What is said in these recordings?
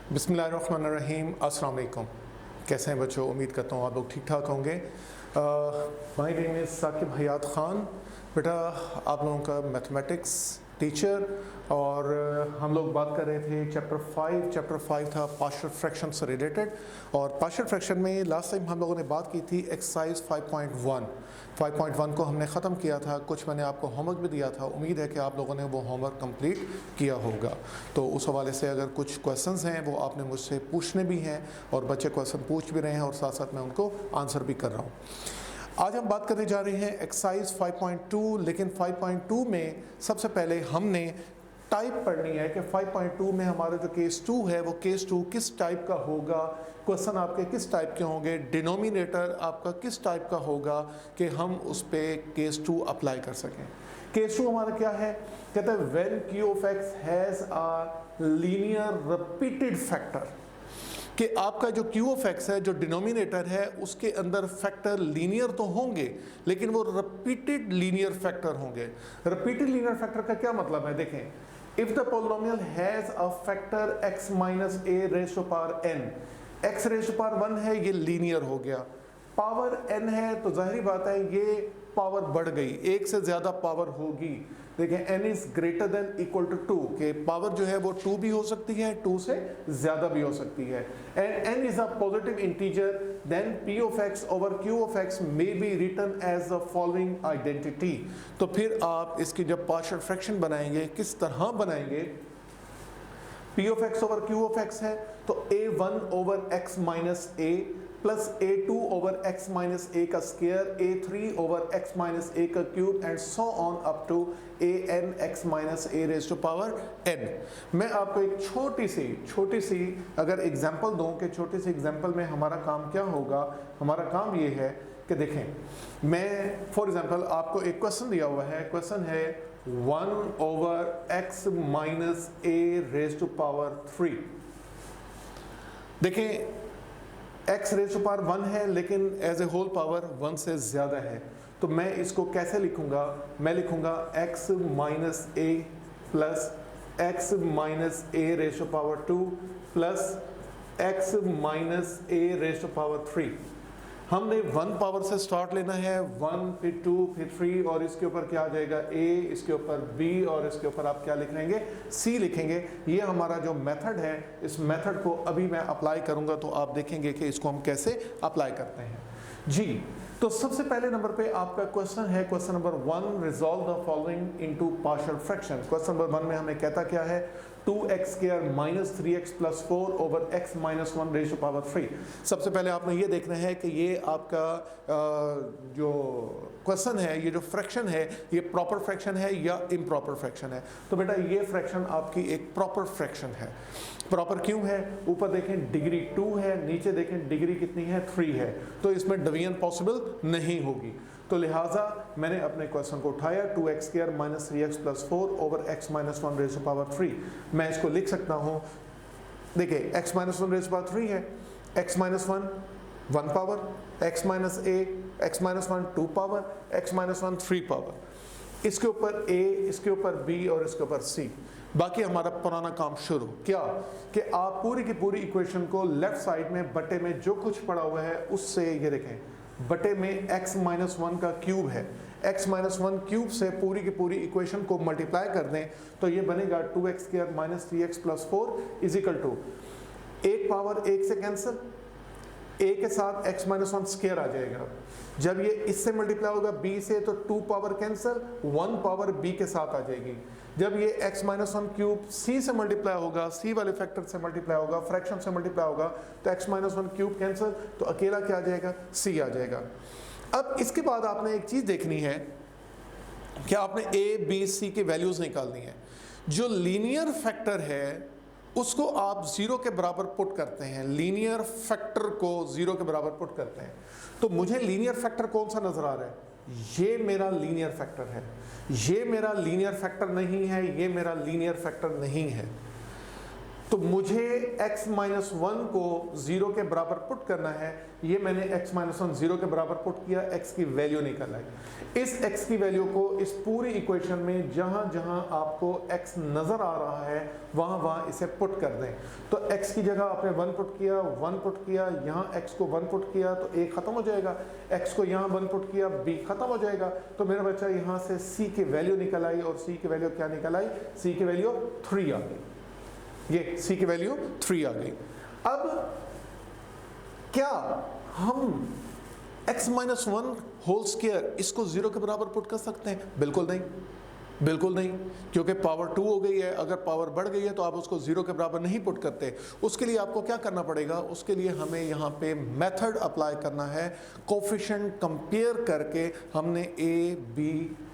बिस्मिल्लाहिर्रहमानिर्रहीम, अस्सलाम वालेकुम। कैसे हैं बच्चों? उम्मीद करता हूँ आप लोग ठीक ठाक होंगे। माय नेम इज़ साकिब हयात ख़ान। बेटा आप लोगों का मैथमेटिक्स टीचर, और हम लोग बात कर रहे थे चैप्टर 5 था पार्शियल फ्रैक्शन से रिलेटेड। और पार्शियल फ्रैक्शन में लास्ट टाइम हम लोगों ने बात की थी एक्सरसाइज 5.1 को हमने ख़त्म किया था। कुछ मैंने आपको होमवर्क भी दिया था, उम्मीद है कि आप लोगों ने वो होमवर्क कंप्लीट किया होगा। तो उस हवाले से अगर कुछ क्वेश्चंस हैं वो आपने मुझसे पूछने भी हैं, और बच्चे क्वेश्चन पूछ भी रहे हैं और साथ साथ मैं उनको आंसर भी कर रहा हूँ। आज हम बात करने जा रहे हैं एक्सरसाइज 5.2, लेकिन 5.2 में सबसे पहले हमने टाइप पढ़नी है कि 5.2 में हमारा जो केस 2 है वो केस 2 किस टाइप का होगा, क्वेश्चन आपके किस टाइप के होंगे, डिनोमिनेटर आपका किस टाइप का होगा कि हम उस पर केस 2 अप्लाई कर सकें। केस 2 हमारा क्या है? कहते हैं when q of x has a linear repeated factor, कि आपका जो q ऑफ x है, जो डिनोमिनेटर है, उसके अंदर फैक्टर लीनियर तो होंगे लेकिन वो रिपीटेड लीनियर फैक्टर होंगे। रिपीटेड लीनियर फैक्टर का क्या मतलब है? देखें, if the polynomial has a factor x minus a raise to power n, x raise to power 1 है, ये लीनियर हो गया। पावर n है तो जाहिर बात है ये पावर बढ़ गई, एक से ज्यादा पावर होगी। देखें n is greater than equal to 2, के पावर जो है वो 2 भी हो सकती है, 2 से ज्यादा भी हो सकती है। And n is a positive integer, then p of x over q of x may be written as the following identity. तो फिर आप इसकी जब पार्शियल फ्रैक्शन बनाएंगे किस तरह बनाएंगे? p of x over q of x है तो a1 over x minus a plus a2 over x minus a का square, a3 over x minus a का cube, and so on up to an x minus a raise to power n। मैं आपको एक छोटी सी अगर example दूं कि छोटी सी एग्जांपल में हमारा काम क्या होगा। हमारा काम ये है कि देखें, मैं फॉर एग्जांपल आपको एक क्वेश्चन दिया हुआ है। क्वेश्चन है 1 over x minus a raise to power 3। देखें, x रेज़ टू पावर 1 है लेकिन एज ए होल पावर 1 से ज़्यादा है, तो मैं इसको कैसे लिखूंगा? मैं लिखूंगा x minus a plus x minus a raise to power 2 plus x minus a raise to power 3। हमने 1 पावर से स्टार्ट लेना है, 1 फिर 2 फिर 3, और इसके ऊपर क्या आ जाएगा a, इसके ऊपर b, और इसके ऊपर आप क्या लिख लेंगे? c लिखेंगे। ये हमारा जो मेथड है, इस मेथड को अभी मैं अप्लाई करूंगा तो आप देखेंगे कि इसको हम कैसे अप्लाई करते हैं जी। तो सबसे पहले नंबर पे आपका क्वेश्चन है, question number 1, resolve the following into partial fraction. Question number 1 में हमें कहता क्या है? 2x square minus 3x plus 4 over x minus 1 raise to power 3। सबसे पहले आपने ये देखना है कि ये आपका जो क्वेश्चन है, ये जो फ्रैक्शन है, ये प्रॉपर फ्रैक्शन है या इम्प्रॉपर फ्रैक्शन है। तो बेटा ये फ्रैक्शन आपकी एक प्रॉपर फ्रैक्शन है। प्रॉपर क्यों है? ऊपर देखें डिग्री 2 है, नीचे देखें डिग्री कितनी है? 3 है, तो इसमें डिवीजन पॉसिबल नहीं होगी। तो लिहाजा मैंने अपने क्वेश्चन को उठाया 2x square minus 3x plus 4 over x minus 1 raise to power 3। मैं इसको लिख सकता हूँ, देखिए x minus 1 raise to power 3 है, x minus 1 power, x minus a, x minus 1 2 power, x minus 1 3 power, इसके ऊपर a, इसके ऊपर b और इसके ऊपर c। बाकी हमारा पुराना काम शुरू क्या कि आप पूरी की पूरी इक्वेशन को लेफ्ट साइड में बटे में जो कुछ पड़ा हुआ है उससे, ये देखें बटे में x माइनस 1 का क्यूब है, x माइनस 1 क्यूब से पूरी की पूरी इक्वेशन को मल्टीप्लाई कर दें तो ये बनेगा 2x square minus 3x plus 4 is equal to, एक पावर एक से कैंसिल, a के साथ x माइनस 1 स्क्वायर आ जाएगा। जब ये इससे मल्टीप्लाई होगा b से तो 2 पावर कैंसिल, 1 पावर b के साथ आ जाएगी। जब ये x माइनस 1 क्यूब c से मल्टीप्लाई होगा, c वाले फैक्टर से मल्टीप्लाई होगा, फ्रैक्शन से मल्टीप्लाई होगा, तो x माइनस 1 क्यूब कैंसिल, तो अकेला क्या आ जाएगा? c आ जाएगा। अब इसके बाद आपने एक चीज़ देखनी है कि आपने a b c की वैल्यूज़ निकालनी है। जो लीनियर फैक्टर है उसको आप 0 के बराबर पुट करते हैं, लीनियर फैक्टर को 0 के बराबर पुट करते हैं। तो मुझे लीनियर फैक्टर कौन सा नज़र आ रहा है? ये मेरा लीनियर फैक्टर है, ये मेरा लीनियर फैक्टर नहीं है, ये मेरा लीनियर फैक्टर नहीं है। तो मुझे x माइनस वन को 0 के बराबर पुट करना है। ये मैंने x माइनस वन 0 के बराबर पुट किया, x की वैल्यू निकल आई। इस x की वैल्यू को इस पूरी इक्वेशन में जहां जहां आपको x नजर आ रहा है वहां वहां इसे पुट कर दें। तो x की जगह आपने 1 पुट किया, 1 पुट किया, यहाँ x को 1 पुट किया तो a खत्म हो जाएगा, x को यहाँ 1 पुट किया, b खत्म हो जाएगा। तो मेरा बच्चा यहाँ से c की वैल्यू निकल आई, और c की वैल्यू क्या निकल आई? c की वैल्यू 3 आ गई। ये c की वैल्यू 3 आ गई। अब क्या हम x minus one whole square इसको 0 के बराबर पुट कर सकते हैं? बिल्कुल नहीं, बिल्कुल नहीं, क्योंकि पावर 2 हो गई है। अगर पावर बढ़ गई है तो आप उसको 0 के बराबर नहीं पुट करते। उसके लिए आपको क्या करना पड़ेगा? उसके लिए हमें यहाँ पे मेथड अप्लाई करना है, कोफिशिएंट कंपेयर करके हमने a b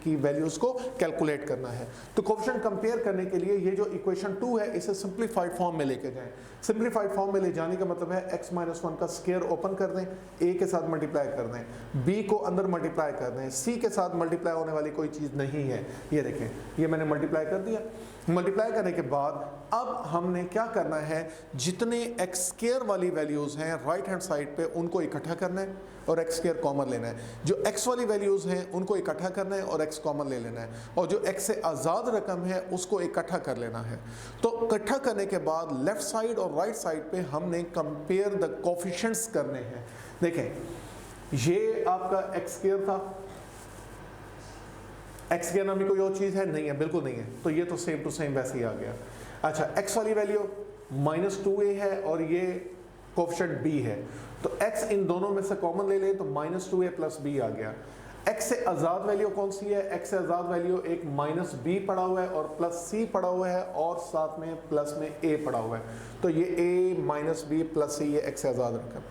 की वैल्यूज को कैलकुलेट करना है। तो कोफिशिएंट कंपेयर करने के लिए ये जो इक्वेशन 2 है इसे सिंप्लीफाइड फॉर्म में लेके जाएं। सिंप्लीफाइड फॉर्म में ले जाने का मतलब है x माइनस वन का स्क्वायर ओपन कर दें, a के साथ मल्टीप्लाई कर दें, b को अंदर मल्टीप्लाई कर दें, c के साथ मल्टीप्लाई होने वाली कोई चीज़ नहीं है। ये देखें, ये मैंने मल्टीप्लाई कर दिया। मल्टीप्लाई करने के बाद अब हमने क्या करना है? जितने x स्क्वायर वाली वैल्यूज़ हैं राइट हैंड साइड पे उनको इकट्ठा करना है और x स्क्वायर कॉमन लेना है। जो x वाली वैल्यूज़ हैं उनको इकट्ठा करना है और x कॉमन ले लेना है, और जो x से आज़ाद रकम है उसको इकट्ठा कर लेना है। तो इकट्ठा करने के बाद लेफ्ट साइड और राइट साइड पे हमने कंपेयर द कोफिशिएंट्स करने हैं। देखें, ये आपका x स्क्वायर था, x के नाम की कोई और चीज़ है? नहीं है, बिल्कुल नहीं है। तो ये तो सेम टू सेम वैसे ही आ गया। अच्छा, x वाली वैल्यू -2a है और ये कोफिशिएंट b है, तो x इन दोनों में से कॉमन ले ले तो -2a प्लस b आ गया। x से आज़ाद वैल्यू कौन सी है? x से आज़ाद वैल्यू एक -b पड़ा हुआ है और +c पड़ा हुआ है और साथ में प्लस में a पड़ा हुआ है। तो ये a -b प्लस c, ये x से आज़ाद रकम।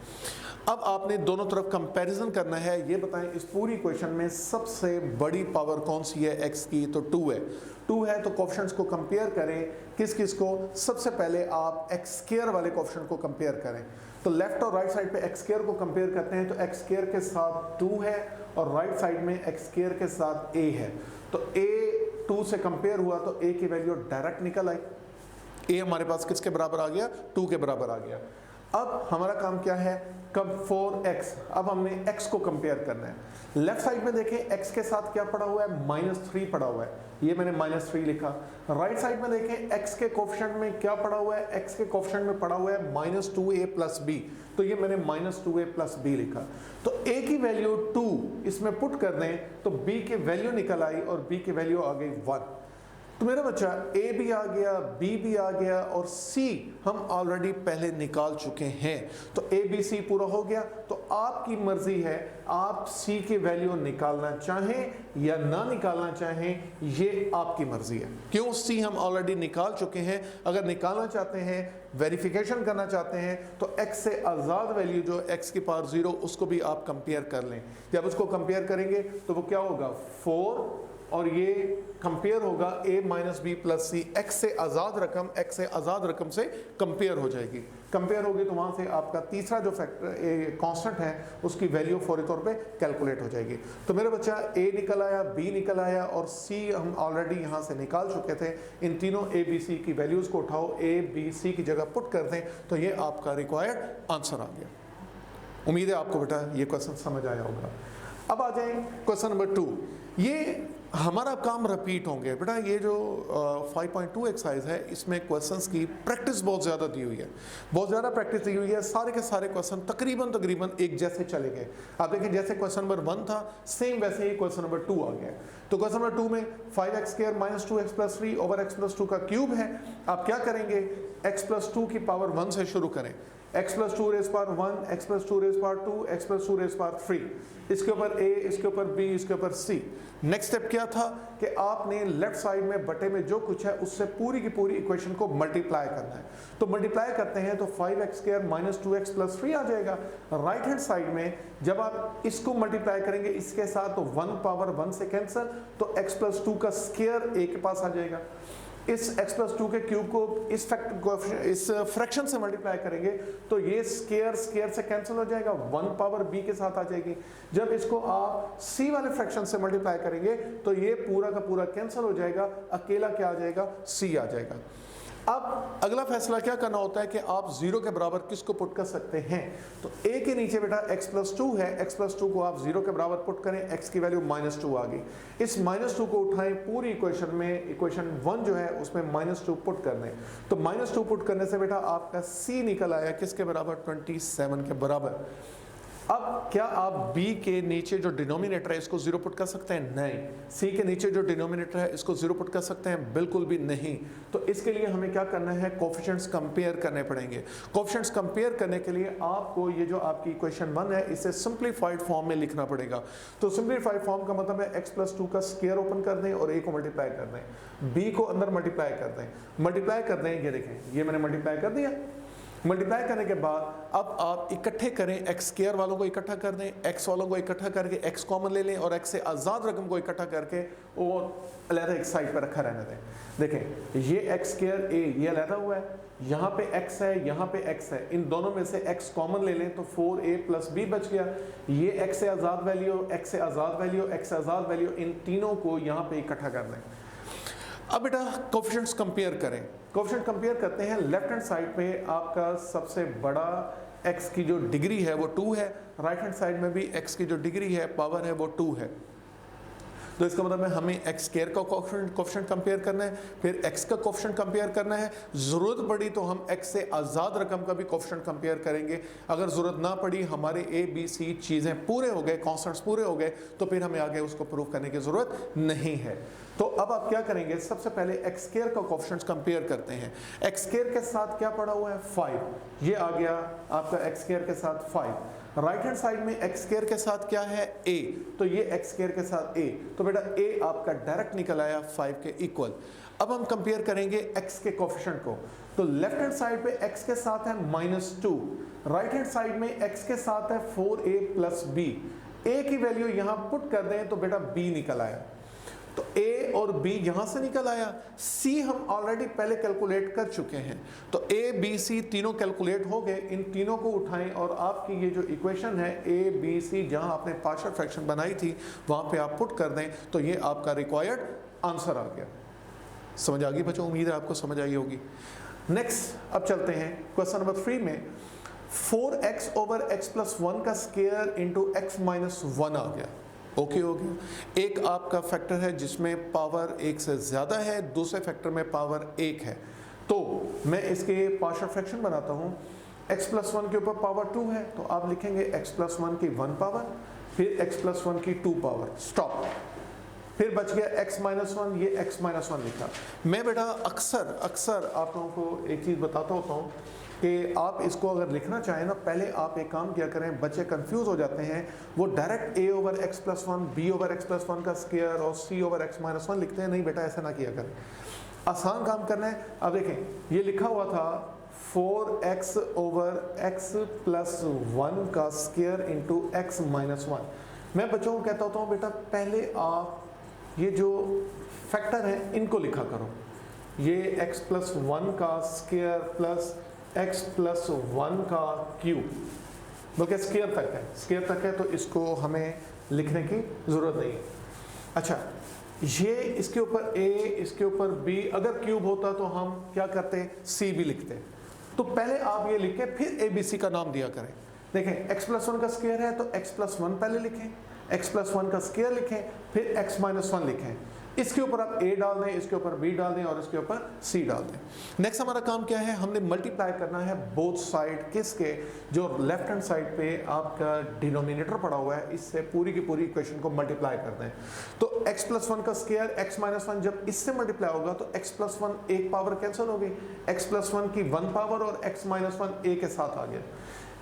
अब आपने दोनों तरफ कंपैरिजन करना है। ये बताएं इस पूरी इक्वेशन में सबसे बड़ी पावर कौन सी है x की? तो 2 है। 2 है तो कोफिशिएंट्स को कंपेयर करें। किस किस को? सबसे पहले आप x स्क्वायर वाले कोफिशिएंट को कंपेयर करें। तो लेफ्ट और राइट साइड पे x स्क्वायर को कंपेयर करते हैं तो x स्क्वायर के साथ 2 है और राइट साइड में x स्क्वायर के साथ a है। तो a 2 से कंपेयर हुआ तो a की वैल्यू डायरेक्ट निकल आई। a हमारे पास किसके बराबर आ गया? 2 के बराबर आ गया। अब हमारा काम क्या है? कब 4x। अब हमने x को कंपेयर करना है। लेफ्ट साइड में देखें x के साथ क्या पड़ा हुआ है? -3 पड़ा हुआ है, ये मैंने -3 लिखा। राइट साइड में देखें x के कोफिशिएंट में क्या पड़ा हुआ है? x के कोफिशिएंट में पड़ा हुआ है -2a प्लस b, तो ये मैंने -2a प्लस b लिखा। तो a की वैल्यू 2 इसमें पुट कर दें तो b की वैल्यू निकल आई और b की वैल्यू आ गई 1। तो मेरा बच्चा a भी आ गया, b भी आ गया और c हम ऑलरेडी पहले निकाल चुके हैं। तो a b c पूरा हो गया। तो आपकी मर्जी है, आप c की वैल्यू निकालना चाहें या ना निकालना चाहें, ये आपकी मर्जी है। क्यों? c हम ऑलरेडी निकाल चुके हैं। अगर निकालना चाहते हैं, वेरिफिकेशन करना चाहते हैं तो x से आज़ाद वैल्यू जो x की पावर 0 उसको भी आप कंपेयर कर लें। जब उसको कंपेयर करेंगे तो वो क्या होगा? 4 और ये कंपेयर होगा a minus B plus C. x से आज़ाद रकम से कंपेयर हो जाएगी। कंपेयर होगी तो वहाँ से आपका तीसरा जो फैक्टर कांस्टेंट है उसकी वैल्यू फौरी तौर पे कैलकुलेट हो जाएगी। तो मेरा बच्चा a निकल आया, b निकल आया और c हम ऑलरेडी यहाँ से निकाल चुके थे। इन तीनों a b c की वैल्यूज़ को उठाओ, a b c की जगह पुट कर दें तो ये आपका रिक्वायर्ड आंसर आ गया। उम्मीद है आपको बेटा ये क्वेश्चन समझ आया होगा। अब आ जाए क्वेश्चन नंबर 2। ये हमारा काम रिपीट होंगे बेटा। ये जो 5.2 एक्सरसाइज है इसमें क्वेश्चंस की प्रैक्टिस बहुत ज़्यादा दी हुई है, बहुत ज़्यादा प्रैक्टिस दी हुई है। सारे के सारे क्वेश्चन तकरीबन एक जैसे चलेंगे। आप देखिए जैसे क्वेश्चन नंबर 1 था सेम वैसे ही क्वेश्चन नंबर 2 आ गया। तो क्वेश्चन नंबर 2 में 5x square minus 2x plus 3 over x plus 2 का क्यूब है। आप क्या करेंगे? x प्लस 2 की पावर 1 से शुरू करें। x plus 2 rays power 1, x plus 2 rays power 2, x plus 2 rays power 3, इसके ऊपर a, इसके ऊपर b, इसके ऊपर c। नेक्स्ट स्टेप क्या था कि आपने लेफ्ट साइड में बटे में जो कुछ है उससे पूरी की पूरी इक्वेशन को मल्टीप्लाई करना है। तो मल्टीप्लाई करते हैं तो 5x square minus 2x plus 3 आ जाएगा। राइट हैंड साइड में जब आप इसको मल्टीप्लाई करेंगे इसके साथ तो 1 पावर 1 से कैंसिल, तो x प्लस 2 का स्क्वायर a के पास आ जाएगा। इस x प्लस 2 के क्यूब को इस फ्रैक्शन से मल्टीप्लाई करेंगे तो ये स्क्वायर से कैंसिल हो जाएगा, 1 पावर b के साथ आ जाएगी। जब इसको आप c वाले फ्रैक्शन से मल्टीप्लाई करेंगे तो ये पूरा का पूरा कैंसिल हो जाएगा, अकेला क्या आ जाएगा? c आ जाएगा। अब अगला फैसला क्या करना होता है कि आप 0 के बराबर किसको पुट कर सकते हैं। तो a के नीचे बेटा x+2 है, x+2 को आप 0 के बराबर पुट करें, x की वैल्यू -2 आ गई। इस -2 को उठाएं पूरी इक्वेशन में, इक्वेशन 1 जो है उसमें -2 पुट कर दें। तो -2 पुट करने से बेटा आपका c निकल आया किसके बराबर, 27 के बराबर। अब क्या आप b के नीचे जो डिनोमिनेटर है इसको 0 पुट कर सकते हैं? नहीं। c के नीचे जो डिनोमिनेटर है इसको 0 पुट कर सकते हैं? बिल्कुल भी नहीं। तो इसके लिए हमें क्या करना है, कोएफिशिएंट्स कंपेयर करने पड़ेंगे। कोएफिशिएंट्स कंपेयर करने के लिए आपको ये जो आपकी इक्वेशन 1 है इसे सिंप्लीफाइड फॉर्म में लिखना पड़ेगा। तो सिंप्लीफाइड फॉर्म का मतलब है x+2 का स्क्वायर ओपन कर दें और a को मल्टीप्लाई कर दें, b को अंदर मल्टीप्लाई कर दें, मल्टीप्लाई कर दें, ये देखें ये मैंने मल्टीप्लाई कर दिया। मल्टीप्लाई करने के बाद अब आप इकट्ठे करें, एक्स स्क्वायर वालों को इकट्ठा कर दें, एक्स वालों को इकट्ठा करके एक्स कॉमन ले लें और एक्स से आज़ाद रकम को इकट्ठा करके और अलहदा एक साइड पर रखा रहने दें। देखें ये एक्स स्क्वायर ए ये अलहदा हुआ है, यहाँ पे एक्स है, यहाँ पे एक्स है, इन दोनों में से एक्स कॉमन ले लें तो 4a + b बच गया। ये एक्स से आज़ाद वैल्यू, एक्स से आज़ाद वैल्यू, एक्स से आज़ाद वैल्यू, इन तीनों को यहाँ पे इकट्ठा कर दें। अब बेटा कोएफिशिएंट्स कंपेयर करें। कोएफिशिएंट कंपेयर करते हैं, लेफ्ट हैंड साइड पे आपका सबसे बड़ा x की जो डिग्री है वो 2 है, राइट हैंड साइड में भी x की जो डिग्री है, पावर है, वो 2 है। तो इसका मतलब है हमें x स्क्वायर का कोएफिशिएंट कंपेयर करना है, फिर x का कोएफिशिएंट कंपेयर करना है, ज़रूरत पड़ी तो हम x से आज़ाद रकम का भी कोएफिशिएंट कंपेयर करेंगे। अगर ज़रूरत ना पड़ी, हमारे a b c चीज़ें पूरे हो गए, कॉन्स्टेंट्स पूरे हो गए, तो फिर हमें आगे उसको प्रूव करने की ज़रूरत नहीं है। तो अब आप क्या करेंगे, सबसे पहले x स्क्वायर का कोएफिशिएंट्स कंपेयर करते हैं। x स्क्वायर के साथ क्या पड़ा हुआ है, 5, ये आ गया आपका x स्क्वायर के साथ 5। राइट हैंड साइड में x स्क्वायर के साथ क्या है, a, तो ये x स्क्वायर के साथ a, तो बेटा a आपका डायरेक्ट निकल आया 5 के इक्वल। अब हम कंपेयर करेंगे x के कोएफिशिएंट को, तो लेफ्ट हैंड साइड पे x के साथ है -2, राइट हैंड साइड में x के साथ है 4a + b। a की वैल्यू यहाँ पुट कर दें तो बेटा b निकल आया, तो a और b यहां से निकल आया। c हम ऑलरेडी पहले कैलकुलेट कर चुके हैं, तो a b c तीनों कैलकुलेट हो गए। इन तीनों को उठाएं और आपकी ये जो इक्वेशन है a b c जहां आपने पार्शियल फ्रैक्शन बनाई थी वहां पे आप पुट कर दें, तो ये आपका रिक्वायर्ड आंसर आ गया। समझ आ गई बच्चों? उम्मीद है आपको समझ आई होगी। नेक्स्ट अब चलते हैं क्वेश्चन नंबर 3 में। 4x / x+1 का स्क्वायर इंटू x - 1 आ गया। ओके हो गया। एक आपका फैक्टर है जिसमें पावर 1 से ज़्यादा है, दूसरे फैक्टर में पावर 1 है। तो मैं इसके पार्शियल फ्रैक्शन बनाता हूँ। x+1 के ऊपर पावर 2 है, तो आप लिखेंगे x+1 की 1 पावर, फिर x+1 की 2 पावर, स्टॉप। फिर बच गया x - 1, ये x - 1 लिखा। मैं बेटा अक्सर आप लोगों को एक चीज़ बताता होता हूँ कि आप इसको अगर लिखना चाहें ना, पहले आप एक काम किया करें, बच्चे कंफ्यूज हो जाते हैं, वो direct a / x+1, b / x+1 का स्क्वायर और c / x - 1 लिखते हैं। नहीं बेटा, ऐसा ना किया करें, आसान काम करना है। अब देखें ये लिखा हुआ था 4x / x+1 का स्क्वायर इंटू x - 1। मैं बच्चों को कहता होता हूँ बेटा पहले आप ये जो फैक्टर हैं इनको लिखा करो, ये x+1 का स्क्वायर प्लस x+1 का क्यूब, बल्कि स्क्वायर तक है, तो इसको हमें लिखने की ज़रूरत नहीं है। अच्छा, ये इसके ऊपर a, इसके ऊपर b, अगर क्यूब होता तो हम क्या करते, c भी लिखते। तो पहले आप ये लिखें, फिर abc का नाम दिया करें। देखें x+1 का स्क्वायर है तो x+1 पहले लिखें, x+1 का स्क्वायर लिखें, फिर x - 1 लिखें। इसके ऊपर आप a डाल दें, इसके ऊपर b डाल दें और इसके ऊपर c डाल दें। नेक्स्ट हमारा काम क्या है, हमने मल्टीप्लाई करना है बोथ साइड, किसके, जो लेफ्ट हैंड साइड पे आपका डिनोमिनेटर पड़ा हुआ है, इससे पूरी की पूरी इक्वेशन को मल्टीप्लाई कर दें। तो x+1 का स्क्वायर x - 1 जब इससे मल्टीप्लाई होगा तो x+1 एक पावर कैंसिल हो गई, x+1 की 1 पावर और x - 1 a के साथ आ गया।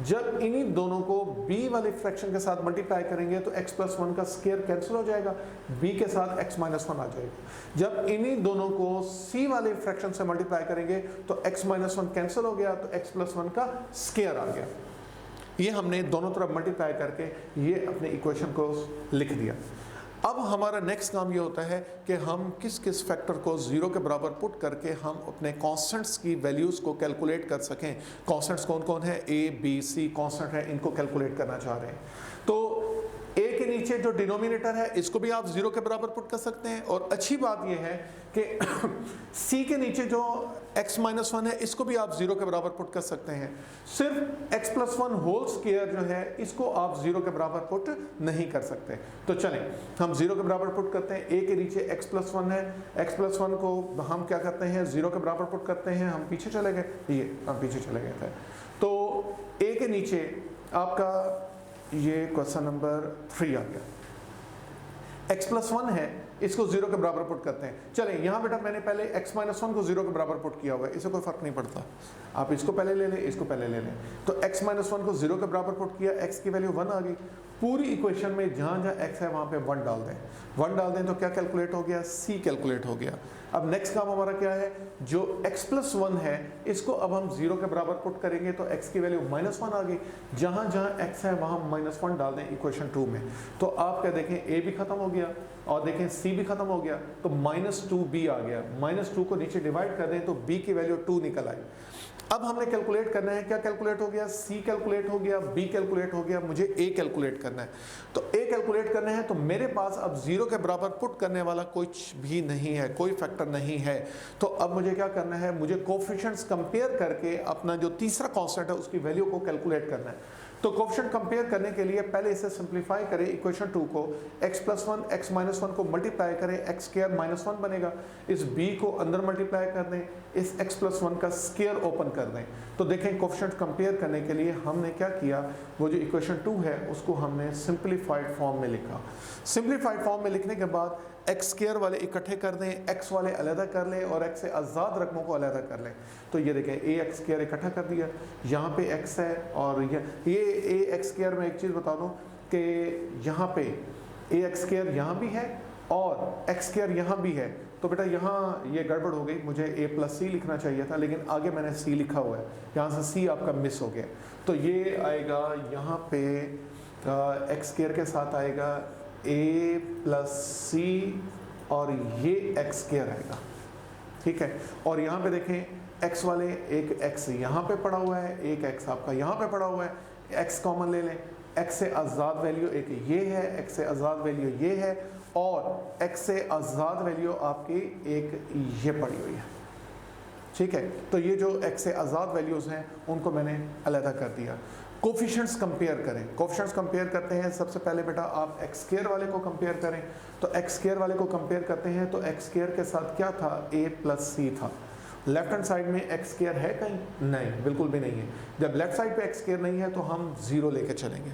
जब इन्हीं दोनों को b वाले फ्रैक्शन के साथ मल्टीप्लाई करेंगे तो x+1 का स्क्वायर कैंसिल हो जाएगा, b के साथ x - 1 आ जाएगा। जब इन्हीं दोनों को c वाले फ्रैक्शन से मल्टीप्लाई करेंगे तो x - 1 कैंसिल हो गया, तो x+1 का स्क्वायर आ गया। ये हमने दोनों तरफ मल्टीप्लाई करके ये अपने इक्वेशन को लिख दिया। अब हमारा नेक्स्ट काम ये होता है कि हम किस किस फैक्टर को 0 के बराबर पुट करके हम अपने कॉन्स्टेंट्स की वैल्यूज़ को कैलकुलेट कर सकें। कॉन्स्टेंट्स कौन कौन है, a b c कॉन्स्टेंट है, इनको कैलकुलेट करना चाह रहे हैं। तो a के नीचे जो डिनोमिनेटर है इसको भी आप 0 के बराबर पुट कर सकते हैं, और अच्छी बात यह है कि c के नीचे जो x माइनस 1 है इसको भी आप 0 के बराबर पुट कर सकते हैं। सिर्फ x प्लस 1 होल स्क्वायर जो है इसको आप 0 के बराबर पुट नहीं कर सकते। तो चलें हम 0 के बराबर पुट करते हैं। a के नीचे x प्लस 1 है, x प्लस 1 को हम क्या करते हैं 0 के बराबर पुट करते हैं। हम पीछे चले गए, ये हम पीछे चले गए थे। तो a के नीचे आपका ये क्वेश्चन नंबर 3 आ गया। x प्लस 1 है, इसको 0 के बराबर पुट करते हैं। चलें यहाँ बेटा मैंने पहले x माइनस 1 को 0 के बराबर पुट किया हुआ है, इससे कोई फर्क नहीं पड़ता, आप इसको पहले ले लें, इसको पहले ले लें। तो x माइनस 1 को 0 के बराबर पुट किया, x की वैल्यू 1 आ गई। पूरी इक्वेशन में जहाँ जहाँ x है वहाँ पे 1 डाल दें, 1 डाल दें तो क्या कैलकुलेट हो गया, c कैलकुलेट हो गया। अब नेक्स्ट काम हमारा क्या है, जो x प्लस 1 है इसको अब हम 0 के बराबर पुट करेंगे तो x की वैल्यू माइनस 1 आ गई। जहाँ जहाँ x है वहाँ माइनस 1 डाल दें इक्वेशन 2 में, तो आप क्या देखें a भी खत्म हो गया और देखें c भी खत्म हो गया, तो माइनस 2b आ गया। माइनस 2 को नीचे डिवाइड कर दें तो b की वैल्यू 2 निकल आई। अब हमने कैलकुलेट करना है, क्या कैलकुलेट हो गया, c कैलकुलेट हो गया, b कैलकुलेट हो गया, मुझे a कैलकुलेट करना है। तो a कैलकुलेट करना है तो मेरे पास अब 0 के बराबर पुट करने वाला कुछ भी नहीं है, कोई फैक्टर नहीं है। तो अब मुझे क्या करना है, मुझे कोफिशिएंट्स कंपेयर करके अपना जो तीसरा कांस्टेंट है उसकी वैल्यू को कैलकुलेट करना है। तो कोफिशिएंट कंपेयर करने के लिए पहले इसे सिंप्लीफाई करें, इक्वेशन 2 को x प्लस 1 x माइनस 1 को मल्टीप्लाई करें, x स्क्वायर माइनस 1 बनेगा। इस b को अंदर मल्टीप्लाई कर दें, इस x प्लस 1 का स्क्वायर ओपन कर दें। तो देखें कोफिशिएंट कंपेयर करने के लिए हमने क्या किया, वो जो इक्वेशन 2 है उसको हमने सिंप्लीफाइड फॉर्म में लिखा। सिंप्लीफाइड फॉर्म में लिखने के बाद x स्क्वायर वाले इकट्ठे कर दें, x वाले अलग कर लें और x से आज़ाद रकमों को अलग कर लें। तो ये देखें ax स्क्वायर इकट्ठा कर दिया, यहाँ पे x है और ये ax स्क्वायर में एक चीज़ बता दूँ कि यहाँ पे ax स्क्वायर यहाँ भी है और x स्क्वायर यहाँ भी है। तो बेटा यहाँ ये गड़बड़ हो गई, मुझे a प्लस सी लिखना चाहिए था लेकिन आगे मैंने c लिखा हुआ है, यहाँ से c आपका मिस हो गया। तो ये आएगा यहाँ पे x स्क्वायर के साथ आएगा a प्लस सी और ये x स्क्वायर आएगा, ठीक है। और यहाँ पे देखें x वाले एक x यहाँ पे पड़ा हुआ है, एक x आपका यहाँ पे पड़ा हुआ है, x कॉमन ले लें, x से आज़ाद वैल्यू एक ये है, x से आज़ाद वैल्यू ये है और x से आज़ाद वैल्यू आपकी एक ये पड़ी हुई है, ठीक है। तो ये जो x से आज़ाद वैल्यूज़ हैं उनको मैंने अलग कर दिया। कोफिशिएंट्स कंपेयर करें, कोफिशिएंट्स कंपेयर करते हैं। सबसे पहले बेटा आप x स्क्वायर वाले को कंपेयर करें, तो x स्क्वायर वाले को कंपेयर करते हैं तो x स्क्वायर के साथ क्या था, a प्लस सी था। लेफ्ट हैंड साइड में x स्क्वायर है कहीं, नहीं बिल्कुल भी नहीं है। जब लेफ्ट साइड पे x स्क्वायर नहीं है तो हम 0 लेके चलेंगे,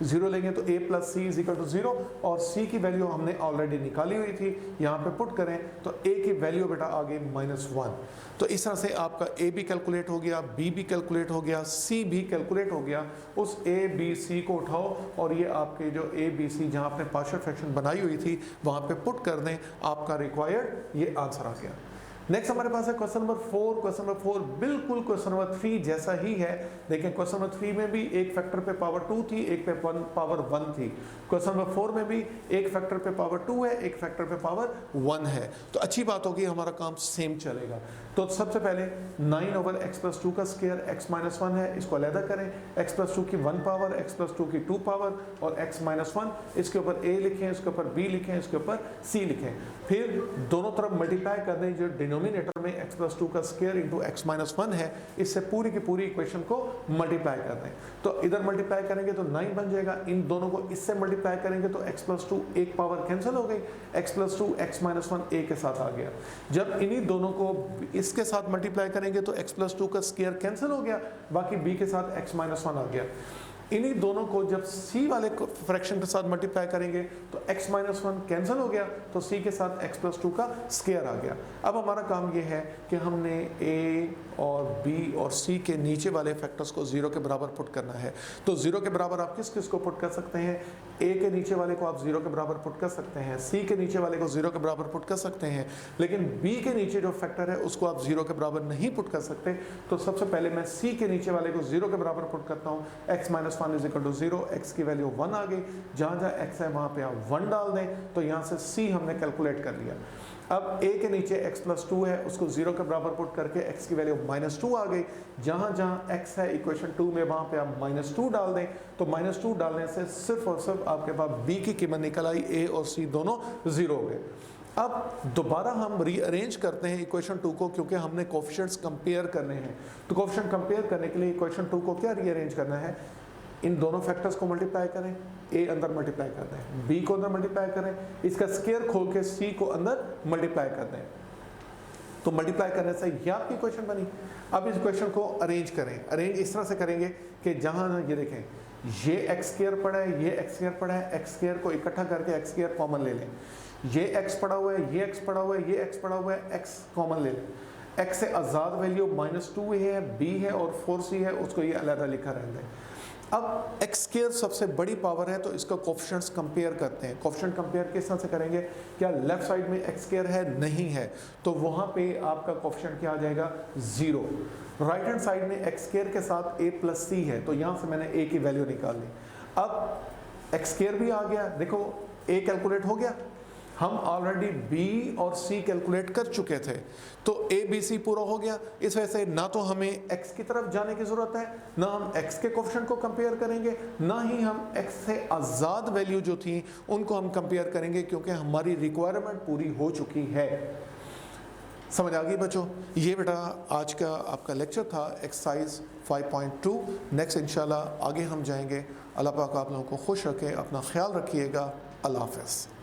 0 लेंगे तो a plus C is equal to 0 और c की वैल्यू हमने ऑलरेडी निकाली हुई थी, यहाँ पे पुट करें तो a की वैल्यू बेटा आ गई -1। तो इस तरह से आपका a भी कैलकुलेट हो गया, b भी कैलकुलेट हो गया, c भी कैलकुलेट हो गया। उस a b c को उठाओ और ये आपके जो a b c जहाँ आपने पार्शियल फ्रैक्शन बनाई हुई थी वहाँ पे पुट कर दें, आपका रिक्वायर्ड ये आंसर आ गया। नेक्स्ट हमारे पास है क्वेश्चन नंबर 4। क्वेश्चन नंबर 4 बिल्कुल क्वेश्चन नंबर 3 जैसा ही है। देखें क्वेश्चन नंबर 3 में भी एक फैक्टर पे पावर 2 थी, एक पे पावर 1 थी। क्वेश्चन नंबर 4 में भी एक फैक्टर पे पावर 2 है, एक फैक्टर पे पावर 1 है। तो अच्छी बात होगी, हमारा काम सेम चलेगा। तो सबसे पहले 9 ओवर x प्लस 2 का स्क्वायर x माइनस 1 है, इसको अलग करें। x प्लस 2 की 1 पावर, x प्लस 2 की 2 पावर और x माइनस 1, इसके ऊपर a लिखें, इसके ऊपर b लिखें, इसके ऊपर c लिखें। फिर दोनों तरफ मल्टीप्लाई कर दें, जो डिनोमिनेटर में x प्लस 2 का स्क्वायर इंटू x माइनस 1 है, इससे पूरी की पूरी इक्वेशन को मल्टीप्लाई कर दें। तो इधर मल्टीप्लाई करेंगे तो 9 बन जाएगा, इन दोनों को इससे मल्टीप्लाई करेंगे तो x प्लस 2 एक पावर कैंसिल हो गई, x plus 2 x minus 1 a के साथ आ गया। जब इन्हीं दोनों को इसके साथ मल्टीप्लाई करेंगे तो x प्लस 2 का स्क्वायर कैंसिल हो गया, बाकी b के साथ x माइनस 1 आ गया। इन्हीं दोनों को जब c वाले फ्रैक्शन के साथ मल्टीप्लाई करेंगे तो x माइनस 1 कैंसिल हो गया, तो c के साथ x प्लस 2 का स्क्वायर आ गया। अब हमारा काम ये है कि हमने a और b और c के नीचे वाले फैक्टर्स को 0 के बराबर पुट करना है। तो 0 के बराबर आप किस किस को पुट कर सकते हैं, a के नीचे वाले को आप 0 के बराबर पुट कर सकते हैं, c के नीचे वाले को 0 के बराबर पुट कर सकते हैं, लेकिन b के नीचे जो फैक्टर है उसको आप 0 के बराबर नहीं पुट कर सकते। तो सबसे पहले मैं c के नीचे वाले को 0 के बराबर पुट करता हूँ। x minus 1 is equal to 0, x की वैल्यू 1 आ गई, जहाँ जहाँ x है वहाँ पे आप 1 डाल दें, तो यहाँ से c हमने कैलकुलेट कर लिया। अब a के नीचे x प्लस 2 है, उसको 0 के बराबर पुट करके x की वैल्यू -2 आ गई। जहाँ जहाँ x है इक्वेशन 2 में, वहाँ पे आप -2 डाल दें, तो -2 डालने से सिर्फ और सिर्फ आपके पास b की कीमत निकल आई, a और c दोनों 0 हो गए। अब दोबारा हम रीअरेंज करते हैं इक्वेशन 2 को, क्योंकि हमने कोफिशिएंट्स कंपेयर करने हैं। तो कोफिशिएंट कंपेयर करने के लिए इक्वेशन 2 को क्या रीअरेंज करना है, इन दोनों फैक्टर्स को मल्टीप्लाई करें, a अंदर मल्टीप्लाई कर दें, b को अंदर मल्टीप्लाई करें, इसका स्क्वायर खोल के c को अंदर मल्टीप्लाई कर दें। तो मल्टीप्लाई करने से ये आपकी इक्वेशन बनी। अब इस इक्वेशन को अरेंज करें। अरेंज इस तरह से करेंगे कि जहाँ ये देखें, ये एक्स स्क्वायर पड़ा है, ये एक्स स्क्वायर पड़ा है, एक्स स्क्वायर को इकट्ठा करके एक्स स्क्वायर कॉमन ले लें। ये एक्स पड़ा हुआ है, ये एक्स पड़ा हुआ है, ये एक्स पड़ा हुआ है, एक्स कॉमन ले लें। एक्स से आज़ाद वैल्यू -2 है, b है और 4c है, उसको ये अलग लिखा रहता है। अब एक्स स्क्वायर सबसे बड़ी पावर है, तो इसका कोफिशिएंट्स कंपेयर करते हैं। कोफिशिएंट कंपेयर किस तरह से करेंगे, क्या लेफ्ट साइड में एक्स स्क्वायर है, नहीं है, तो वहाँ पे आपका कोफिशिएंट क्या आ जाएगा, 0। राइट हैंड साइड में एक्स स्क्वायर के साथ a प्लस c है, तो यहाँ से मैंने a की वैल्यू निकाल ली। अब एक्स स्क्वायर भी आ गया, देखो a कैलकुलेट हो गया, हम ऑलरेडी b और c कैलकुलेट कर चुके थे, तो a b c पूरा हो गया। इस वजह से ना तो हमें x की तरफ जाने की ज़रूरत है, ना हम x के कोफिशिएंट को कंपेयर करेंगे, ना ही हम x से आज़ाद वैल्यू जो थी उनको हम कंपेयर करेंगे, क्योंकि हमारी रिक्वायरमेंट पूरी हो चुकी है। समझ आ गई बच्चों? ये बेटा आज का आपका लेक्चर था एक्सरसाइज 5.2। नेक्स्ट इंशाल्लाह आगे हम जाएंगे। अल्लाह पाक आप लोगों को खुश रखे, अपना ख्याल रखिएगा। अल्लाह हाफ़िज़।